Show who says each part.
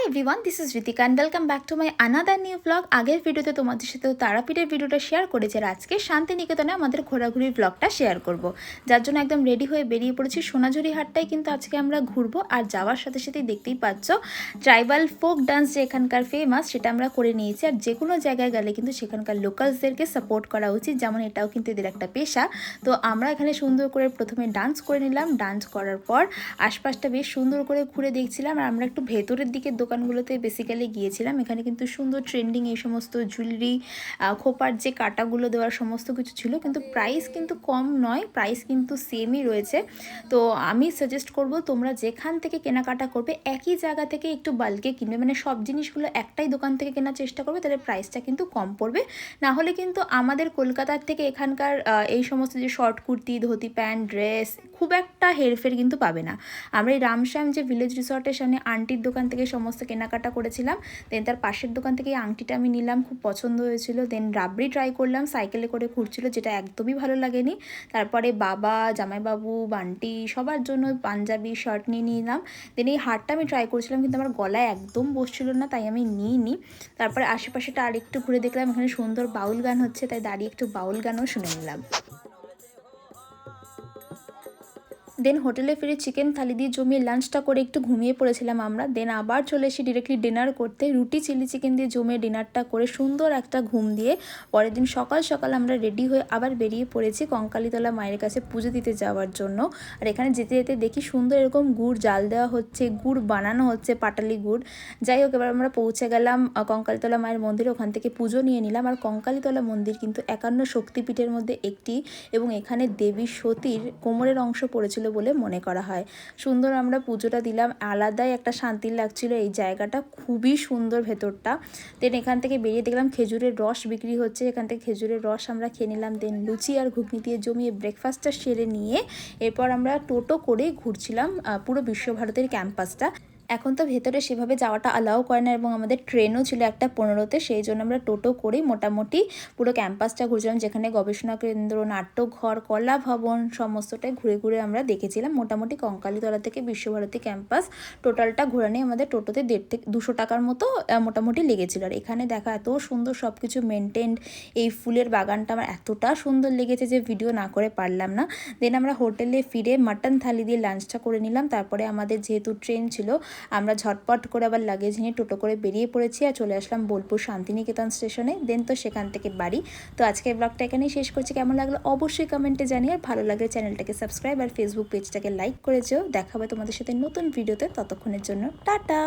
Speaker 1: Everyone, this is Ritika and welcome back to my another new blog. আগের ভিডিওতে তোমাদের সাথে তারাপীঠের ভিডিওটা শেয়ার করেছি, আর আজকে শান্তিনিকেতনে আমাদের ঘোরাঘুরির ব্লগটা শেয়ার করব, যার জন্য একদম রেডি হয়ে বেরিয়ে পড়েছি। সোনাঝুরি হাটটাই কিন্তু আজকে আমরা ঘুরবো, আর যাওয়ার সাথে সাথেই দেখতেই পাচ্ছ ট্রাইবাল ফোক ডান্স যে এখানকার ফেমাস, সেটা আমরা করে নিয়েছি। আর যে কোনো জায়গায় গেলে কিন্তু সেখানকার লোকালসদেরকে সাপোর্ট করা উচিত, যেমন এটাও কিন্তু এদের একটা পেশা। তো আমরা এখানে সুন্দর করে প্রথমে ডান্স করে নিলাম। ডান্স করার পর আশপাশটা বেশ সুন্দর করে ঘুরে দেখছিলাম, আর আমরা একটু ভেতরের দিকের দোকানগুলোতে বেসিক্যালি গিয়েছিলাম। এখানে কিন্তু সুন্দর ট্রেন্ডিং এই সমস্ত জুয়েলারি, খোপার যে কাটাগুলো দেওয়ার সমস্ত কিছু ছিল, কিন্তু প্রাইস কিন্তু কম নয়, প্রাইস কিন্তু সেমই রয়েছে। তো আমি সাজেস্ট করব তোমরা যেখান থেকে কেনাকাটা করবে একই জায়গা থেকে একটু বাল্কে কিনবে, মানে সব জিনিসগুলো একটাই দোকান থেকে কেনার চেষ্টা করবে, তাহলে প্রাইসটা কিন্তু কম পড়বে। না হলে কিন্তু আমাদের কলকাতার থেকে এখানকার এই সমস্ত যে short kurti, dhoti pant, dress খুব একটা হেরফের কিন্তু পাবে না। আমরা এই রামশ্যাম যে ভিলেজ রিসর্টের সামনে আন্টির দোকান থেকে সমস্ত কেনাকাটা করেছিলাম। দেন তার পাশের দোকান থেকে এই আংটিটা আমি নিলাম, খুব পছন্দ হয়েছিল। দেন রাবড়ি ট্রাই করলাম, সাইকেলে করে ঘুরছিল, যেটা একদমই ভালো লাগেনি। তারপরে বাবা, জামাইবাবু, বান্টি সবার জন্য পাঞ্জাবি শার্ট নিয়ে নিলাম। দেন এই হারটা আমি ট্রাই করছিলাম, কিন্তু আমার গলায় একদম বসছিল না, তাই আমি নিইনি। তারপরে আশেপাশেটা আরেকটু ঘুরে দেখলাম, এখানে সুন্দর বাউল গান হচ্ছে, তাই দাঁড়িয়ে একটু বাউল গানও শুনে নিলাম। দেন হোটেলে ফিরে চিকেন থালি দিয়ে জমিয়ে লাঞ্চটা করে একটু ঘুমিয়ে পড়েছিলাম আমরা। দেন আবার চলে এসে ডিরেক্টলি ডিনার করতে, রুটি চিলি চিকেন দিয়ে জমিয়ে ডিনারটা করে সুন্দর একটা ঘুম দিয়ে পরের দিন সকাল সকাল আমরা রেডি হয়ে আবার বেরিয়ে পড়েছি কঙ্কালীতলা মায়ের কাছে পুজো দিতে যাওয়ার জন্য। আর এখানে যেতে যেতে দেখি সুন্দর এরকম গুড় জাল দেওয়া হচ্ছে, গুড় বানানো হচ্ছে, পাটালি গুড়। যাই হোক, এবার আমরা পৌঁছে গেলাম কঙ্কালীতলা মায়ের মন্দিরে, ওখান থেকে পুজো নিয়ে নিলাম। আর কঙ্কালীতলা মন্দির কিন্তু 51 শক্তিপীঠের মধ্যে একটি, এবং এখানে দেবী সতীর কোমরের অংশ পড়েছিল বলে মনে করা হয়। সুন্দর আমরা পুজোটা দিলাম, আলাদাই একটা শান্তি লাগছিল। এই জায়গাটা খুবই সুন্দর ভেতরটা। দেন এখান থেকে বেরিয়ে দেখলাম খেজুরের রস বিক্রি হচ্ছে, এখান থেকে খেজুরের রস আমরা খেয়ে নিলাম। দেন লুচি আর ঘুগনি দিয়ে জমিয়ে ব্রেকফাস্টটা সেরে নিয়ে এরপর আমরা টোটো করে ঘুরছিলাম পুরো বিশ্বভারতীর ক্যাম্পাসটা। এখন তো ভেতরে সেভাবে যাওয়াটা অ্যালাউ করে না, এবং আমাদের ট্রেনও ছিল একটা 15-তে, সেই জন্য আমরা টোটো করেই মোটামুটি পুরো ক্যাম্পাসটা ঘুরছিলাম, যেখানে গবেষণা কেন্দ্র, নাট্যঘর, কলা ভবন সমস্তটাই ঘুরে ঘুরে আমরা দেখেছিলাম। মোটামুটি কঙ্কালীতলা থেকে বিশ্বভারতী ক্যাম্পাস টোটালটা ঘোরা নিয়ে আমাদের টোটোতে 150 থেকে 200 টাকার মতো মোটামুটি লেগেছিল। আর এখানে দেখা এত সুন্দর সব কিছু মেনটেন্ড, এই ফুলের বাগানটা আমার এতটা সুন্দর লেগেছে যে ভিডিও না করে পারলাম না। দেন আমরা হোটেলে ফিরে মাটন থালি দিয়ে লাঞ্চটা করে নিলাম। তারপরে আমাদের যেহেতু ট্রেন ছিল, আমরা ঝটপট করে আবার লাগেজ নিয়ে টোটো করে বেরিয়ে পড়েছি আর চলে আসলাম বোলপুর শান্তিনিকেতন স্টেশনে। দেন তো সেখান থেকে বাড়ি। তো আজকের ব্লগটা এখানেই শেষ করছি। কেমন লাগলো অবশ্যই কমেন্টে জানিয়ে, আর ভালো লাগলে চ্যানেলটাকে সাবস্ক্রাইব আর ফেসবুক পেজটাকে লাইক করে যেও। দেখা হবে তোমাদের সাথে নতুন ভিডিওতে, ততক্ষণের জন্য টাটা।